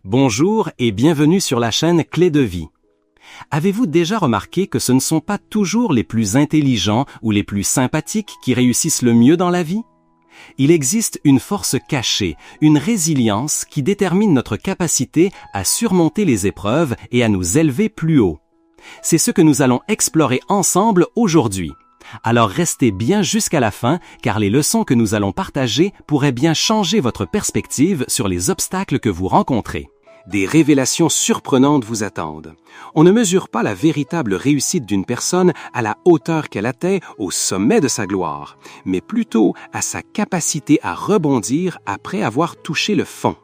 Bonjour et bienvenue sur la chaîne Clé de vie. Avez-vous déjà remarqué que ce ne sont pas toujours les plus intelligents ou les plus sympathiques qui réussissent le mieux dans la vie? Il existe une force cachée, une résilience qui détermine notre capacité à surmonter les épreuves et à nous élever plus haut. C'est ce que nous allons explorer ensemble aujourd'hui. Alors restez bien jusqu'à la fin, car les leçons que nous allons partager pourraient bien changer votre perspective sur les obstacles que vous rencontrez. Des révélations surprenantes vous attendent. On ne mesure pas la véritable réussite d'une personne à la hauteur qu'elle atteint au sommet de sa gloire, mais plutôt à sa capacité à rebondir après avoir touché le fond.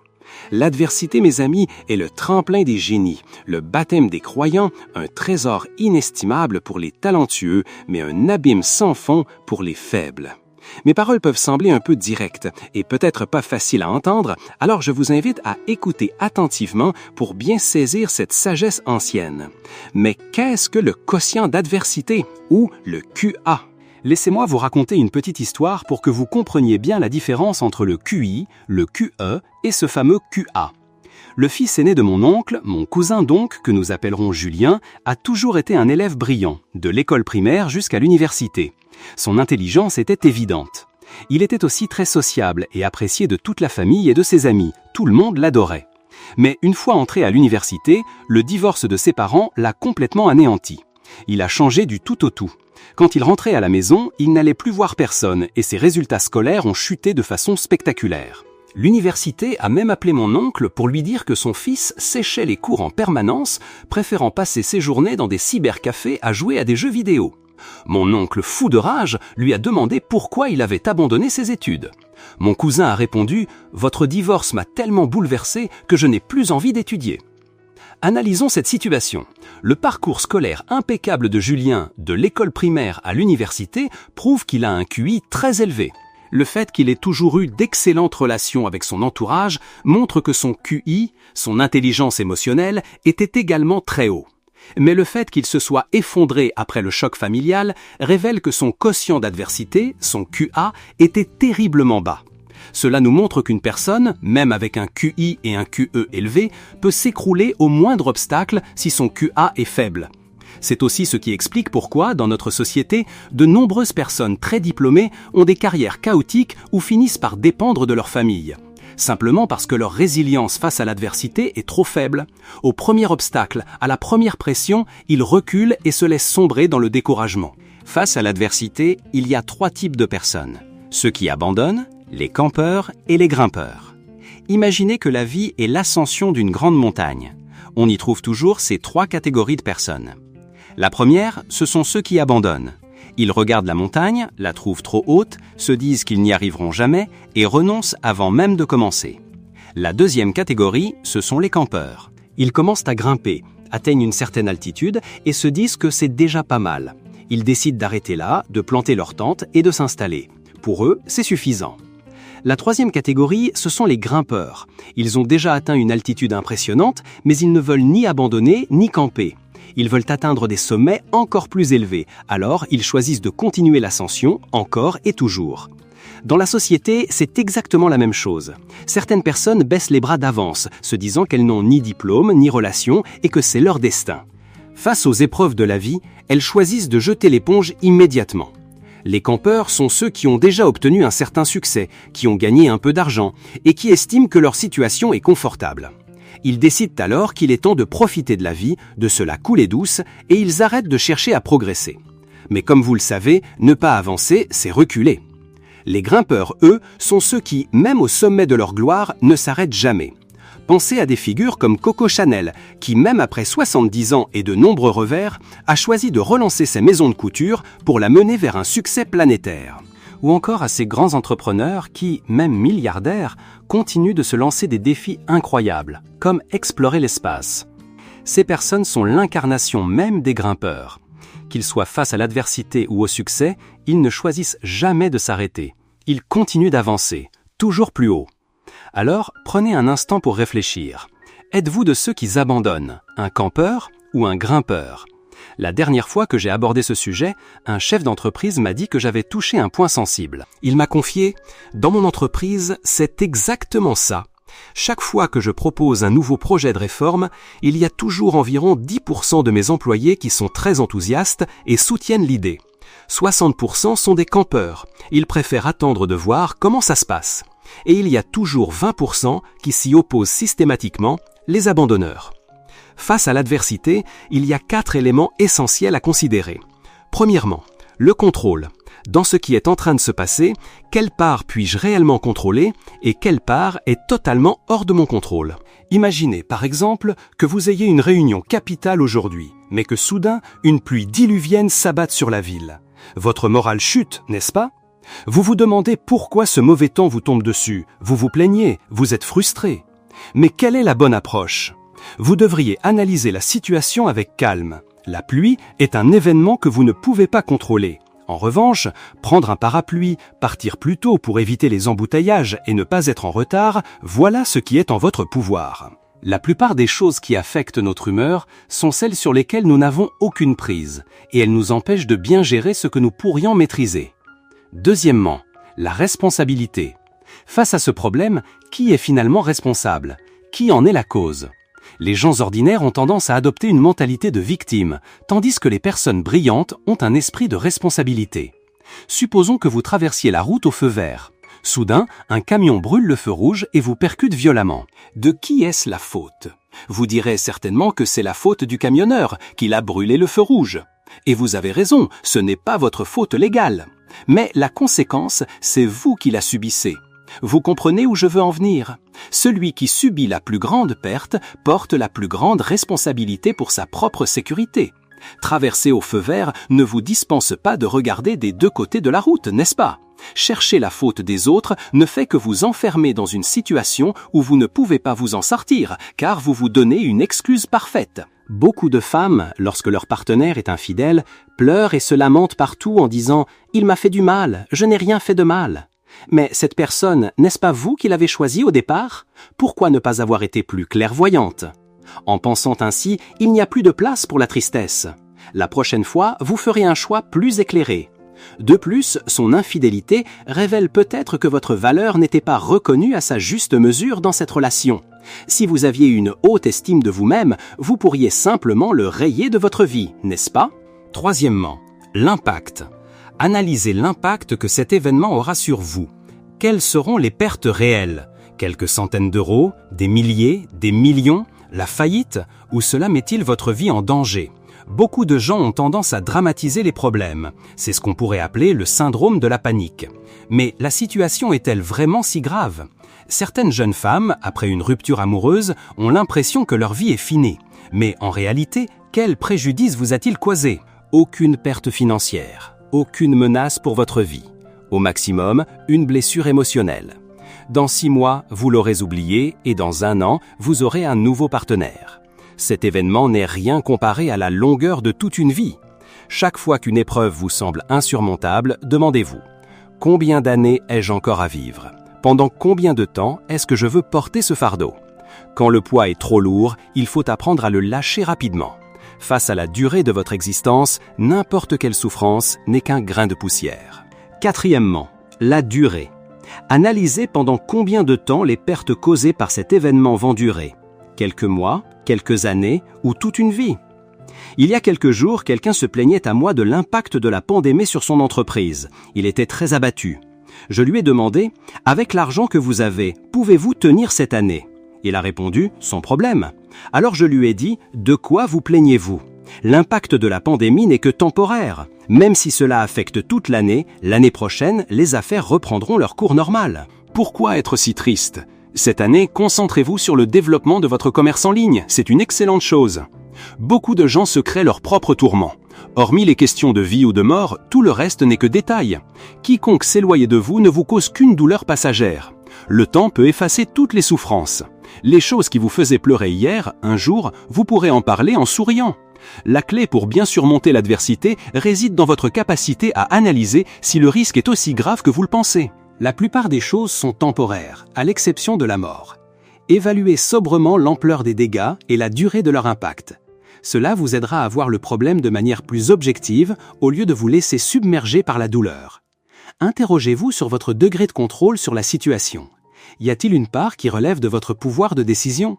L'adversité, mes amis, est le tremplin des génies, le baptême des croyants, un trésor inestimable pour les talentueux, mais un abîme sans fond pour les faibles. Mes paroles peuvent sembler un peu directes et peut-être pas faciles à entendre, alors je vous invite à écouter attentivement pour bien saisir cette sagesse ancienne. Mais qu'est-ce que le quotient d'adversité ou le QA? Laissez-moi vous raconter une petite histoire pour que vous compreniez bien la différence entre le QI, le QE et ce fameux QA. Le fils aîné de mon oncle, mon cousin donc, que nous appellerons Julien, a toujours été un élève brillant, de l'école primaire jusqu'à l'université. Son intelligence était évidente. Il était aussi très sociable et apprécié de toute la famille et de ses amis. Tout le monde l'adorait. Mais une fois entré à l'université, le divorce de ses parents l'a complètement anéanti. Il a changé du tout au tout. Quand il rentrait à la maison, il n'allait plus voir personne et ses résultats scolaires ont chuté de façon spectaculaire. L'université a même appelé mon oncle pour lui dire que son fils séchait les cours en permanence, préférant passer ses journées dans des cybercafés à jouer à des jeux vidéo. Mon oncle, fou de rage, lui a demandé pourquoi il avait abandonné ses études. Mon cousin a répondu « Votre divorce m'a tellement bouleversé que je n'ai plus envie d'étudier ». Analysons cette situation. Le parcours scolaire impeccable de Julien, de l'école primaire à l'université, prouve qu'il a un QI très élevé. Le fait qu'il ait toujours eu d'excellentes relations avec son entourage montre que son QI, son intelligence émotionnelle, était également très haut. Mais le fait qu'il se soit effondré après le choc familial révèle que son quotient d'adversité, son QA, était terriblement bas. Cela nous montre qu'une personne, même avec un QI et un QE élevé, peut s'écrouler au moindre obstacle si son QA est faible. C'est aussi ce qui explique pourquoi, dans notre société, de nombreuses personnes très diplômées ont des carrières chaotiques ou finissent par dépendre de leur famille. Simplement parce que leur résilience face à l'adversité est trop faible. Au premier obstacle, à la première pression, ils reculent et se laissent sombrer dans le découragement. Face à l'adversité, il y a 3 types de personnes. Ceux qui abandonnent, les campeurs et les grimpeurs. Imaginez que la vie est l'ascension d'une grande montagne. On y trouve toujours ces 3 catégories de personnes. La première, ce sont ceux qui abandonnent. Ils regardent la montagne, la trouvent trop haute, se disent qu'ils n'y arriveront jamais et renoncent avant même de commencer. La deuxième catégorie, ce sont les campeurs. Ils commencent à grimper, atteignent une certaine altitude et se disent que c'est déjà pas mal. Ils décident d'arrêter là, de planter leur tente et de s'installer. Pour eux, c'est suffisant. La troisième catégorie, ce sont les grimpeurs. Ils ont déjà atteint une altitude impressionnante, mais ils ne veulent ni abandonner ni camper. Ils veulent atteindre des sommets encore plus élevés, alors ils choisissent de continuer l'ascension encore et toujours. Dans la société, c'est exactement la même chose. Certaines personnes baissent les bras d'avance, se disant qu'elles n'ont ni diplôme ni relation et que c'est leur destin. Face aux épreuves de la vie, elles choisissent de jeter l'éponge immédiatement. Les campeurs sont ceux qui ont déjà obtenu un certain succès, qui ont gagné un peu d'argent et qui estiment que leur situation est confortable. Ils décident alors qu'il est temps de profiter de la vie, de se la couler douce, et ils arrêtent de chercher à progresser. Mais comme vous le savez, ne pas avancer, c'est reculer. Les grimpeurs, eux, sont ceux qui, même au sommet de leur gloire, ne s'arrêtent jamais. Pensez à des figures comme Coco Chanel, qui, même après 70 ans et de nombreux revers, a choisi de relancer ses maisons de couture pour la mener vers un succès planétaire. Ou encore à ces grands entrepreneurs qui, même milliardaires, continuent de se lancer des défis incroyables, comme explorer l'espace. Ces personnes sont l'incarnation même des grimpeurs. Qu'ils soient face à l'adversité ou au succès, ils ne choisissent jamais de s'arrêter. Ils continuent d'avancer, toujours plus haut. Alors, prenez un instant pour réfléchir. Êtes-vous de ceux qui abandonnent, un campeur ou un grimpeur ? La dernière fois que j'ai abordé ce sujet, un chef d'entreprise m'a dit que j'avais touché un point sensible. Il m'a confié « Dans mon entreprise, c'est exactement ça. Chaque fois que je propose un nouveau projet de réforme, il y a toujours environ 10% de mes employés qui sont très enthousiastes et soutiennent l'idée. 60% sont des campeurs. Ils préfèrent attendre de voir comment ça se passe. Et il y a toujours 20% qui s'y opposent systématiquement, les abandonneurs. Face à l'adversité, il y a 4 éléments essentiels à considérer. Premièrement, le contrôle. Dans ce qui est en train de se passer, quelle part puis-je réellement contrôler et quelle part est totalement hors de mon contrôle? Imaginez par exemple que vous ayez une réunion capitale aujourd'hui, mais que soudain une pluie diluvienne s'abatte sur la ville. Votre morale chute, n'est-ce pas? Vous vous demandez pourquoi ce mauvais temps vous tombe dessus, vous vous plaignez, vous êtes frustré. Mais quelle est la bonne approche? Vous devriez analyser la situation avec calme. La pluie est un événement que vous ne pouvez pas contrôler. En revanche, prendre un parapluie, partir plus tôt pour éviter les embouteillages et ne pas être en retard, voilà ce qui est en votre pouvoir. La plupart des choses qui affectent notre humeur sont celles sur lesquelles nous n'avons aucune prise, et elles nous empêchent de bien gérer ce que nous pourrions maîtriser. Deuxièmement, la responsabilité. Face à ce problème, qui est finalement responsable? Qui en est la cause? Les gens ordinaires ont tendance à adopter une mentalité de victime, tandis que les personnes brillantes ont un esprit de responsabilité. Supposons que vous traversiez la route au feu vert. Soudain, un camion brûle le feu rouge et vous percute violemment. De qui est-ce la faute? Vous direz certainement que c'est la faute du camionneur, qu'il a brûlé le feu rouge. Et vous avez raison, ce n'est pas votre faute légale. Mais la conséquence, c'est vous qui la subissez. Vous comprenez où je veux en venir? Celui qui subit la plus grande perte porte la plus grande responsabilité pour sa propre sécurité. Traverser au feu vert ne vous dispense pas de regarder des deux côtés de la route, n'est-ce pas? Chercher la faute des autres ne fait que vous enfermer dans une situation où vous ne pouvez pas vous en sortir, car vous vous donnez une excuse parfaite. Beaucoup de femmes, lorsque leur partenaire est infidèle, pleurent et se lamentent partout en disant « Il m'a fait du mal, je n'ai rien fait de mal ». Mais cette personne, n'est-ce pas vous qui l'avez choisie au départ? Pourquoi ne pas avoir été plus clairvoyante? En pensant ainsi, il n'y a plus de place pour la tristesse. La prochaine fois, vous ferez un choix plus éclairé. De plus, son infidélité révèle peut-être que votre valeur n'était pas reconnue à sa juste mesure dans cette relation. Si vous aviez une haute estime de vous-même, vous pourriez simplement le rayer de votre vie, n'est-ce pas? Troisièmement, l'impact. Analysez l'impact que cet événement aura sur vous. Quelles seront les pertes réelles? Quelques centaines d'euros, des milliers, des millions, la faillite, ou cela met-il votre vie en danger? Beaucoup de gens ont tendance à dramatiser les problèmes. C'est ce qu'on pourrait appeler le syndrome de la panique. Mais la situation est-elle vraiment si grave? Certaines jeunes femmes, après une rupture amoureuse, ont l'impression que leur vie est finie. Mais en réalité, quel préjudice vous a-t-il causé? Aucune perte financière, aucune menace pour votre vie. Au maximum, une blessure émotionnelle. Dans 6 mois, vous l'aurez oublié et dans 1 an, vous aurez un nouveau partenaire. Cet événement n'est rien comparé à la longueur de toute une vie. Chaque fois qu'une épreuve vous semble insurmontable, demandez-vous « Combien d'années ai-je encore à vivre ? Pendant combien de temps est-ce que je veux porter ce fardeau ?» Quand le poids est trop lourd, il faut apprendre à le lâcher rapidement. Face à la durée de votre existence, n'importe quelle souffrance n'est qu'un grain de poussière. Quatrièmement, la durée. Analysez pendant combien de temps les pertes causées par cet événement vont durer. Quelques mois, quelques années ou toute une vie. Il y a quelques jours, quelqu'un se plaignait à moi de l'impact de la pandémie sur son entreprise. Il était très abattu. Je lui ai demandé « Avec l'argent que vous avez, pouvez-vous tenir cette année ?» Il a répondu « Sans problème ». Alors je lui ai dit « De quoi vous plaignez-vous ? L'impact de la pandémie n'est que temporaire. Même si cela affecte toute l'année prochaine, les affaires reprendront leur cours normal. Pourquoi être si triste ? Cette année, concentrez-vous sur le développement de votre commerce en ligne. C'est une excellente chose. Beaucoup de gens se créent leur propre tourment. Hormis les questions de vie ou de mort, tout le reste n'est que détail. Quiconque s'éloigne de vous ne vous cause qu'une douleur passagère. Le temps peut effacer toutes les souffrances. Les choses qui vous faisaient pleurer hier, un jour, vous pourrez en parler en souriant. La clé pour bien surmonter l'adversité réside dans votre capacité à analyser si le risque est aussi grave que vous le pensez. La plupart des choses sont temporaires, à l'exception de la mort. Évaluez sobrement l'ampleur des dégâts et la durée de leur impact. Cela vous aidera à voir le problème de manière plus objective au lieu de vous laisser submerger par la douleur. Interrogez-vous sur votre degré de contrôle sur la situation. Y a-t-il une part qui relève de votre pouvoir de décision?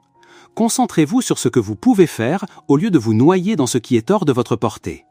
Concentrez-vous sur ce que vous pouvez faire au lieu de vous noyer dans ce qui est hors de votre portée.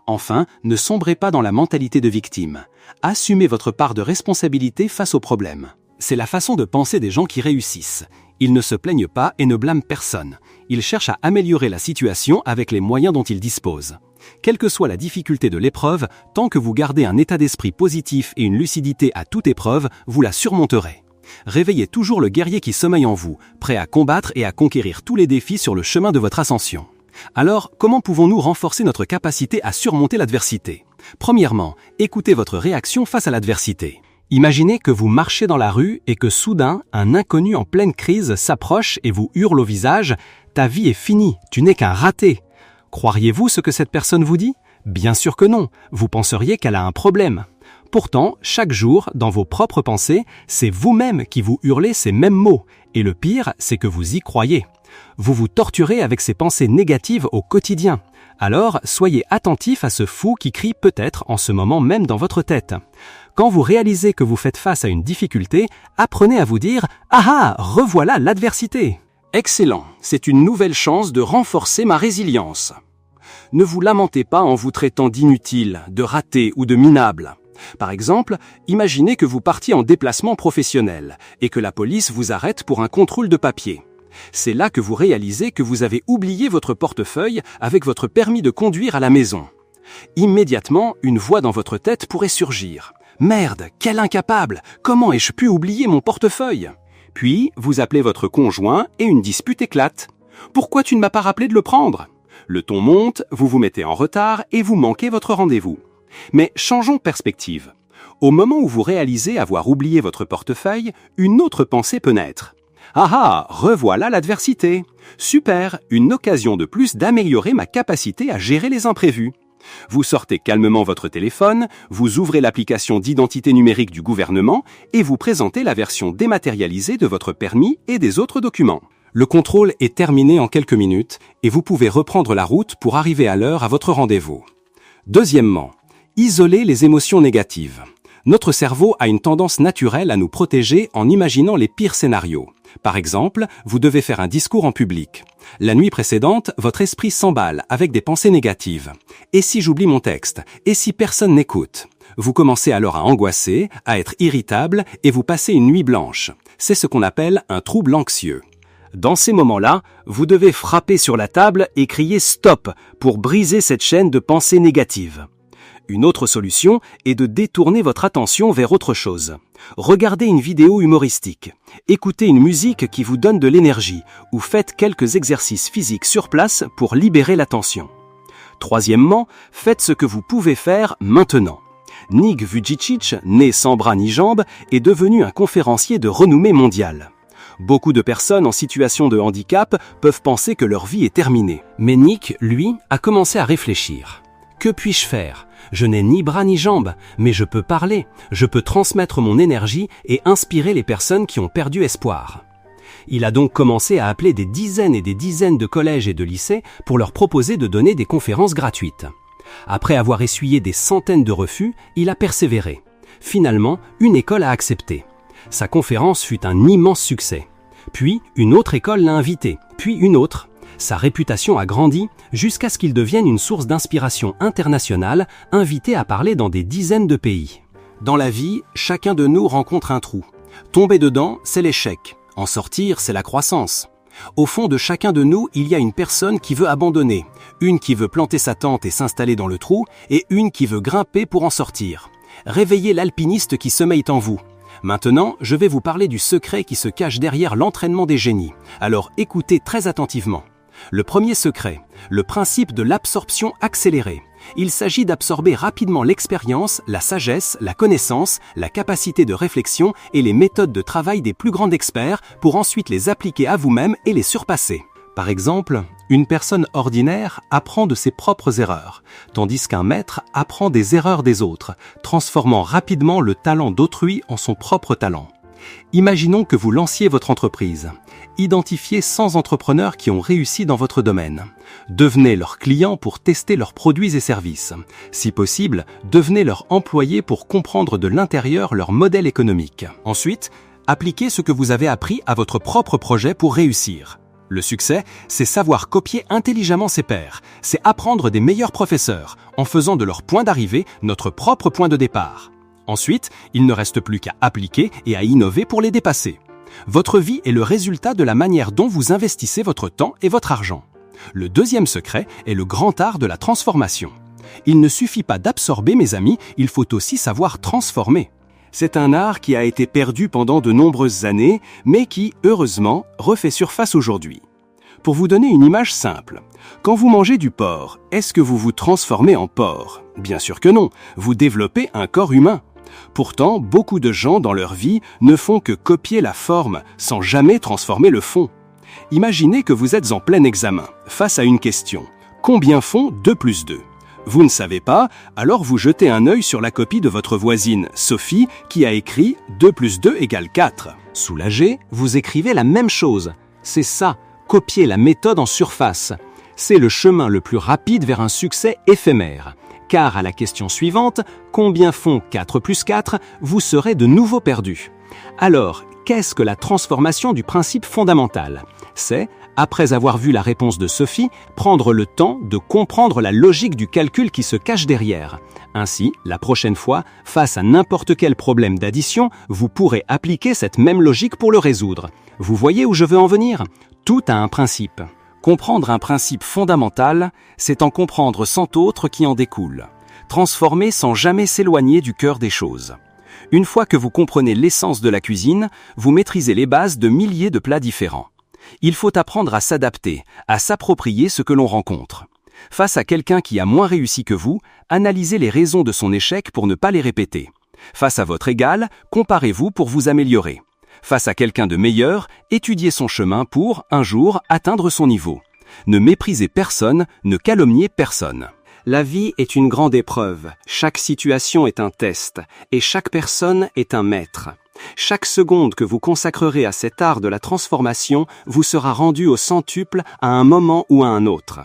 Enfin, ne sombrez pas dans la mentalité de victime. Assumez votre part de responsabilité face aux problèmes. C'est la façon de penser des gens qui réussissent. Ils ne se plaignent pas et ne blâment personne. Ils cherchent à améliorer la situation avec les moyens dont ils disposent. Quelle que soit la difficulté de l'épreuve, tant que vous gardez un état d'esprit positif et une lucidité à toute épreuve, vous la surmonterez. Réveillez toujours le guerrier qui sommeille en vous, prêt à combattre et à conquérir tous les défis sur le chemin de votre ascension. Alors, comment pouvons-nous renforcer notre capacité à surmonter l'adversité? Premièrement, écoutez votre réaction face à l'adversité. Imaginez que vous marchez dans la rue et que soudain, un inconnu en pleine crise s'approche et vous hurle au visage « Ta vie est finie, tu n'es qu'un raté ». Croiriez-vous ce que cette personne vous dit? Bien sûr que non, vous penseriez qu'elle a un problème. Pourtant, chaque jour, dans vos propres pensées, c'est vous-même qui vous hurlez ces mêmes mots. Et le pire, c'est que vous y croyez. Vous vous torturez avec ces pensées négatives au quotidien. Alors, soyez attentif à ce fou qui crie peut-être en ce moment même dans votre tête. Quand vous réalisez que vous faites face à une difficulté, apprenez à vous dire « Ah ah, revoilà l'adversité !» Excellent, c'est une nouvelle chance de renforcer ma résilience. Ne vous lamentez pas en vous traitant d'inutile, de raté ou de minable. Par exemple, imaginez que vous partiez en déplacement professionnel et que la police vous arrête pour un contrôle de papier. C'est là que vous réalisez que vous avez oublié votre portefeuille avec votre permis de conduire à la maison. Immédiatement, une voix dans votre tête pourrait surgir. « Merde, quel incapable! Comment ai-je pu oublier mon portefeuille ?» Puis, vous appelez votre conjoint et une dispute éclate. « Pourquoi tu ne m'as pas rappelé de le prendre ?» Le ton monte, vous vous mettez en retard et vous manquez votre rendez-vous. Mais changeons de perspective. Au moment où vous réalisez avoir oublié votre portefeuille, une autre pensée peut naître. « Ah ah, revoilà l'adversité! Super, une occasion de plus d'améliorer ma capacité à gérer les imprévus. » Vous sortez calmement votre téléphone, vous ouvrez l'application d'identité numérique du gouvernement et vous présentez la version dématérialisée de votre permis et des autres documents. Le contrôle est terminé en quelques minutes et vous pouvez reprendre la route pour arriver à l'heure à votre rendez-vous. Deuxièmement, isolez les émotions négatives. Notre cerveau a une tendance naturelle à nous protéger en imaginant les pires scénarios. Par exemple, vous devez faire un discours en public. La nuit précédente, votre esprit s'emballe avec des pensées négatives. Et si j'oublie mon texte? Et si personne n'écoute? Vous commencez alors à angoisser, à être irritable et vous passez une nuit blanche. C'est ce qu'on appelle un trouble anxieux. Dans ces moments-là, vous devez frapper sur la table et crier « Stop » pour briser cette chaîne de pensées négatives. Une autre solution est de détourner votre attention vers autre chose. Regardez une vidéo humoristique, écoutez une musique qui vous donne de l'énergie ou faites quelques exercices physiques sur place pour libérer la tension. Troisièmement, faites ce que vous pouvez faire maintenant. Nik Vujicic, né sans bras ni jambes, est devenu un conférencier de renommée mondiale. Beaucoup de personnes en situation de handicap peuvent penser que leur vie est terminée. Mais Nik, lui, a commencé à réfléchir. Que puis-je faire? Je n'ai ni bras ni jambes, mais je peux parler, je peux transmettre mon énergie et inspirer les personnes qui ont perdu espoir. Il a donc commencé à appeler des dizaines et des dizaines de collèges et de lycées pour leur proposer de donner des conférences gratuites. Après avoir essuyé des centaines de refus, il a persévéré. Finalement, une école a accepté. Sa conférence fut un immense succès. Puis, une autre école l'a invité, puis une autre. Sa réputation a grandi jusqu'à ce qu'il devienne une source d'inspiration internationale, invité à parler dans des dizaines de pays. Dans la vie, chacun de nous rencontre un trou. Tomber dedans, c'est l'échec. En sortir, c'est la croissance. Au fond de chacun de nous, il y a une personne qui veut abandonner, une qui veut planter sa tente et s'installer dans le trou, et une qui veut grimper pour en sortir. Réveillez l'alpiniste qui sommeille en vous. Maintenant, je vais vous parler du secret qui se cache derrière l'entraînement des génies. Alors écoutez très attentivement. Le premier secret, le principe de l'absorption accélérée. Il s'agit d'absorber rapidement l'expérience, la sagesse, la connaissance, la capacité de réflexion et les méthodes de travail des plus grands experts pour ensuite les appliquer à vous-même et les surpasser. Par exemple, une personne ordinaire apprend de ses propres erreurs, tandis qu'un maître apprend des erreurs des autres, transformant rapidement le talent d'autrui en son propre talent. Imaginons que vous lanciez votre entreprise. Identifiez 100 entrepreneurs qui ont réussi dans votre domaine. Devenez leurs clients pour tester leurs produits et services. Si possible, devenez leurs employés pour comprendre de l'intérieur leur modèle économique. Ensuite, Appliquez ce que vous avez appris à votre propre projet pour réussir. Le succès, c'est savoir copier intelligemment ses pairs, c'est apprendre des meilleurs professeurs, en faisant de leur point d'arrivée notre propre point de départ. Ensuite, il ne reste plus qu'à appliquer et à innover pour les dépasser. Votre vie est le résultat de la manière dont vous investissez votre temps et votre argent. Le deuxième secret est le grand art de la transformation. Il ne suffit pas d'absorber, mes amis, il faut aussi savoir transformer. C'est un art qui a été perdu pendant de nombreuses années, mais qui, heureusement, refait surface aujourd'hui. Pour vous donner une image simple, quand vous mangez du porc, est-ce que vous vous transformez en porc? Bien sûr que non, vous développez un corps humain. Pourtant, beaucoup de gens dans leur vie ne font que copier la forme, sans jamais transformer le fond. Imaginez que vous êtes en plein examen, face à une question. Combien font 2 plus 2? Vous ne savez pas, alors vous jetez un œil sur la copie de votre voisine, Sophie, qui a écrit 2 plus 2 égale 4. Soulagé, vous écrivez la même chose. C'est ça, copier la méthode en surface. C'est le chemin le plus rapide vers un succès éphémère. Car à la question suivante, combien font 4 plus 4, vous serez de nouveau perdu. Alors, qu'est-ce que la transformation du principe fondamental? C'est, après avoir vu la réponse de Sophie, prendre le temps de comprendre la logique du calcul qui se cache derrière. Ainsi, la prochaine fois, face à n'importe quel problème d'addition, vous pourrez appliquer cette même logique pour le résoudre. Vous voyez où je veux en venir? Tout a un principe. Comprendre un principe fondamental, c'est en comprendre 100 autres qui en découlent. Transformer sans jamais s'éloigner du cœur des choses. Une fois que vous comprenez l'essence de la cuisine, vous maîtrisez les bases de milliers de plats différents. Il faut apprendre à s'adapter, à s'approprier ce que l'on rencontre. Face à quelqu'un qui a moins réussi que vous, analysez les raisons de son échec pour ne pas les répéter. Face à votre égal, comparez-vous pour vous améliorer. Face à quelqu'un de meilleur, étudiez son chemin pour, un jour, atteindre son niveau. Ne méprisez personne, ne calomniez personne. La vie est une grande épreuve, chaque situation est un test, et chaque personne est un maître. Chaque seconde que vous consacrerez à cet art de la transformation vous sera rendue au centuple à un moment ou à un autre.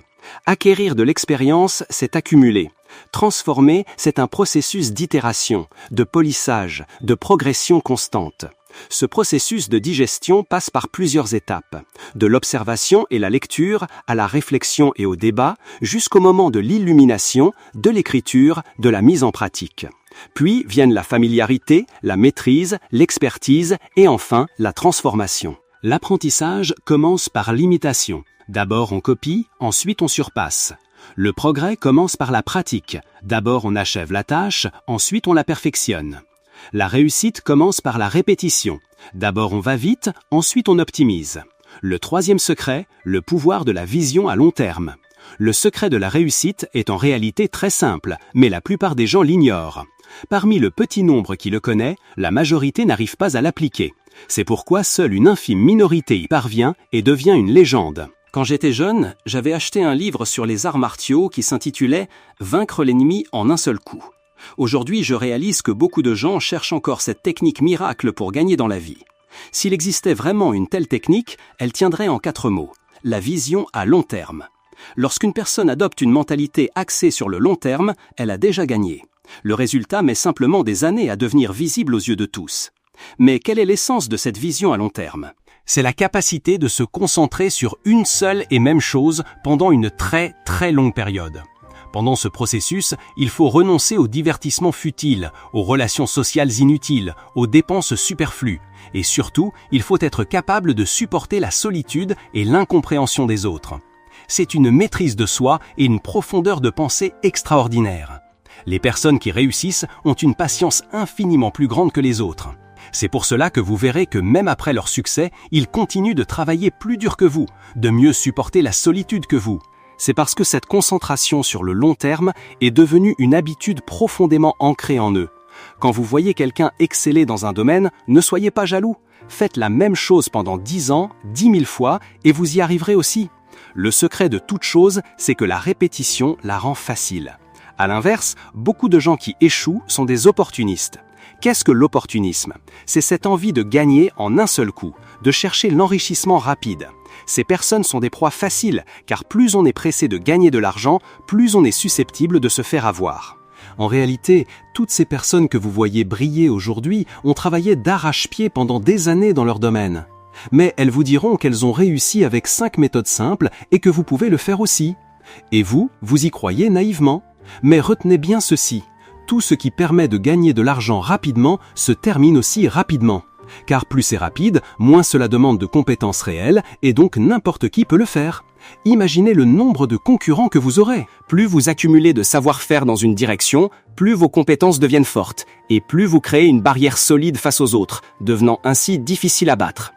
Acquérir de l'expérience, c'est accumuler. Transformer, c'est un processus d'itération, de polissage, de progression constante. Ce processus de digestion passe par plusieurs étapes, de l'observation et la lecture à la réflexion et au débat, jusqu'au moment de l'illumination, de l'écriture, de la mise en pratique. Puis viennent la familiarité, la maîtrise, l'expertise et enfin la transformation. L'apprentissage commence par l'imitation. D'abord on copie, ensuite on surpasse. Le progrès commence par la pratique. D'abord on achève la tâche, ensuite on la perfectionne. La réussite commence par la répétition. D'abord on va vite, ensuite on optimise. Le troisième secret, le pouvoir de la vision à long terme. Le secret de la réussite est en réalité très simple, mais la plupart des gens l'ignorent. Parmi le petit nombre qui le connaît, la majorité n'arrive pas à l'appliquer. C'est pourquoi seule une infime minorité y parvient et devient une légende. Quand j'étais jeune, j'avais acheté un livre sur les arts martiaux qui s'intitulait « Vaincre l'ennemi en un seul coup ». Aujourd'hui, je réalise que beaucoup de gens cherchent encore cette technique miracle pour gagner dans la vie. S'il existait vraiment une telle technique, elle tiendrait en 4 mots. La vision à long terme. Lorsqu'une personne adopte une mentalité axée sur le long terme, elle a déjà gagné. Le résultat met simplement des années à devenir visible aux yeux de tous. Mais quelle est l'essence de cette vision à long terme? C'est la capacité de se concentrer sur une seule et même chose pendant une très très longue période. Pendant ce processus, il faut renoncer aux divertissements futiles, aux relations sociales inutiles, aux dépenses superflues. Et surtout, il faut être capable de supporter la solitude et l'incompréhension des autres. C'est une maîtrise de soi et une profondeur de pensée extraordinaire. Les personnes qui réussissent ont une patience infiniment plus grande que les autres. C'est pour cela que vous verrez que même après leur succès, ils continuent de travailler plus dur que vous, de mieux supporter la solitude que vous. C'est parce que cette concentration sur le long terme est devenue une habitude profondément ancrée en eux. Quand vous voyez quelqu'un exceller dans un domaine, ne soyez pas jaloux. Faites la même chose pendant 10 ans, 10 000 fois, et vous y arriverez aussi. Le secret de toute chose, c'est que la répétition la rend facile. À l'inverse, beaucoup de gens qui échouent sont des opportunistes. Qu'est-ce que l'opportunisme? C'est cette envie de gagner en un seul coup, de chercher l'enrichissement rapide. Ces personnes sont des proies faciles, car plus on est pressé de gagner de l'argent, plus on est susceptible de se faire avoir. En réalité, toutes ces personnes que vous voyez briller aujourd'hui ont travaillé d'arrache-pied pendant des années dans leur domaine. Mais elles vous diront qu'elles ont réussi avec 5 méthodes simples et que vous pouvez le faire aussi. Et vous y croyez naïvement. Mais retenez bien ceci, tout ce qui permet de gagner de l'argent rapidement se termine aussi rapidement. Car plus c'est rapide, moins cela demande de compétences réelles et donc n'importe qui peut le faire. Imaginez le nombre de concurrents que vous aurez. Plus vous accumulez de savoir-faire dans une direction, plus vos compétences deviennent fortes et plus vous créez une barrière solide face aux autres, devenant ainsi difficile à battre.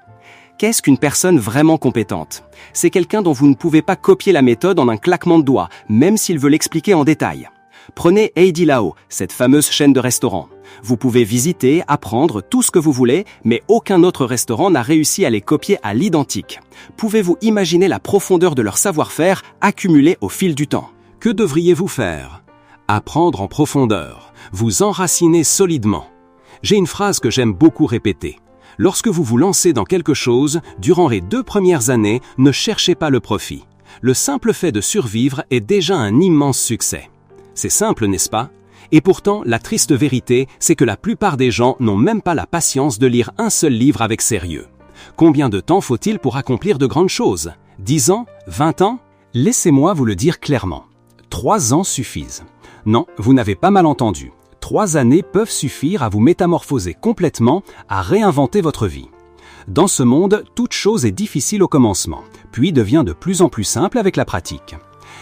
Qu'est-ce qu'une personne vraiment compétente? C'est quelqu'un dont vous ne pouvez pas copier la méthode en un claquement de doigts, même s'il veut l'expliquer en détail. Prenez Heidi Lao, cette fameuse chaîne de restaurants. Vous pouvez visiter, apprendre tout ce que vous voulez, mais aucun autre restaurant n'a réussi à les copier à l'identique. Pouvez-vous imaginer la profondeur de leur savoir-faire accumulé au fil du temps? Que devriez-vous faire? Apprendre en profondeur, vous enraciner solidement. J'ai une phrase que j'aime beaucoup répéter. Lorsque vous vous lancez dans quelque chose, durant les 2 premières années, ne cherchez pas le profit. Le simple fait de survivre est déjà un immense succès. C'est simple, n'est-ce pas? Et pourtant, la triste vérité, c'est que la plupart des gens n'ont même pas la patience de lire un seul livre avec sérieux. Combien de temps faut-il pour accomplir de grandes choses? 10 ans? 20 ans? Laissez-moi vous le dire clairement. 3 ans suffisent. Non, vous n'avez pas mal entendu. 3 années peuvent suffire à vous métamorphoser complètement, à réinventer votre vie. Dans ce monde, toute chose est difficile au commencement, puis devient de plus en plus simple avec la pratique.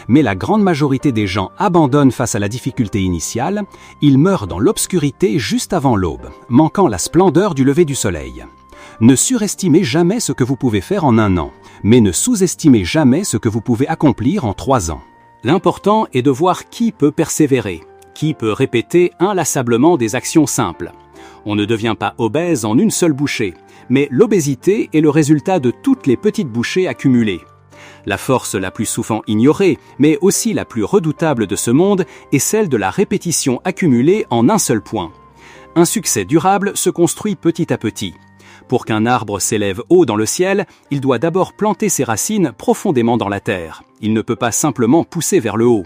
Mais la grande majorité des gens abandonnent face à la difficulté initiale, ils meurent dans l'obscurité juste avant l'aube, manquant la splendeur du lever du soleil. Ne surestimez jamais ce que vous pouvez faire en 1 an, mais ne sous-estimez jamais ce que vous pouvez accomplir en 3 ans. L'important est de voir qui peut persévérer, qui peut répéter inlassablement des actions simples. On ne devient pas obèse en une seule bouchée, mais l'obésité est le résultat de toutes les petites bouchées accumulées. La force la plus souvent ignorée, mais aussi la plus redoutable de ce monde, est celle de la répétition accumulée en un seul point. Un succès durable se construit petit à petit. Pour qu'un arbre s'élève haut dans le ciel, il doit d'abord planter ses racines profondément dans la terre. Il ne peut pas simplement pousser vers le haut.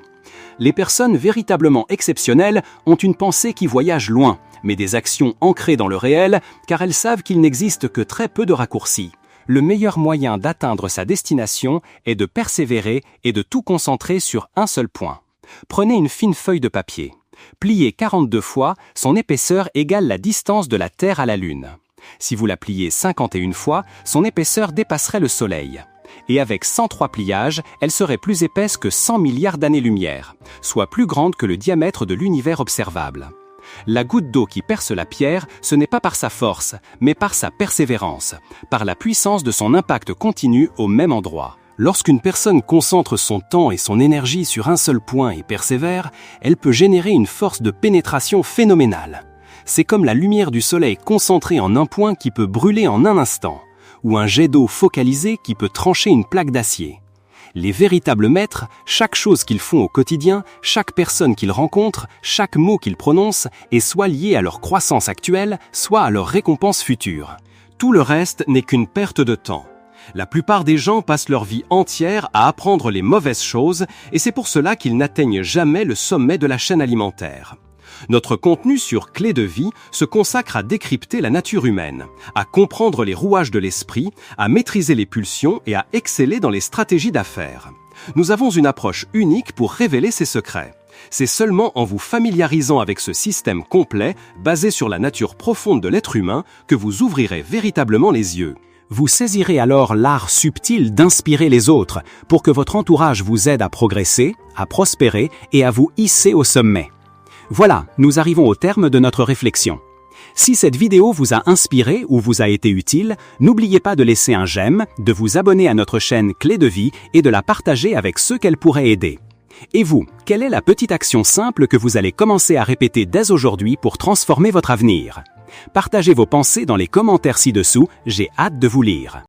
Les personnes véritablement exceptionnelles ont une pensée qui voyage loin, mais des actions ancrées dans le réel, car elles savent qu'il n'existe que très peu de raccourcis. Le meilleur moyen d'atteindre sa destination est de persévérer et de tout concentrer sur un seul point. Prenez une fine feuille de papier. Pliez 42 fois, son épaisseur égale la distance de la Terre à la Lune. Si vous la pliez 51 fois, son épaisseur dépasserait le Soleil. Et avec 103 pliages, elle serait plus épaisse que 100 milliards d'années-lumière, soit plus grande que le diamètre de l'univers observable. La goutte d'eau qui perce la pierre, ce n'est pas par sa force, mais par sa persévérance, par la puissance de son impact continu au même endroit. Lorsqu'une personne concentre son temps et son énergie sur un seul point et persévère, elle peut générer une force de pénétration phénoménale. C'est comme la lumière du soleil concentrée en un point qui peut brûler en un instant, ou un jet d'eau focalisé qui peut trancher une plaque d'acier. Les véritables maîtres, chaque chose qu'ils font au quotidien, chaque personne qu'ils rencontrent, chaque mot qu'ils prononcent est soit lié à leur croissance actuelle, soit à leur récompense future. Tout le reste n'est qu'une perte de temps. La plupart des gens passent leur vie entière à apprendre les mauvaises choses et c'est pour cela qu'ils n'atteignent jamais le sommet de la chaîne alimentaire. Notre contenu sur Clé de vie se consacre à décrypter la nature humaine, à comprendre les rouages de l'esprit, à maîtriser les pulsions et à exceller dans les stratégies d'affaires. Nous avons une approche unique pour révéler ces secrets. C'est seulement en vous familiarisant avec ce système complet, basé sur la nature profonde de l'être humain, que vous ouvrirez véritablement les yeux. Vous saisirez alors l'art subtil d'inspirer les autres pour que votre entourage vous aide à progresser, à prospérer et à vous hisser au sommet. Voilà, nous arrivons au terme de notre réflexion. Si cette vidéo vous a inspiré ou vous a été utile, n'oubliez pas de laisser un j'aime, de vous abonner à notre chaîne Clé de vie et de la partager avec ceux qu'elle pourrait aider. Et vous, quelle est la petite action simple que vous allez commencer à répéter dès aujourd'hui pour transformer votre avenir? Partagez vos pensées dans les commentaires ci-dessous, j'ai hâte de vous lire.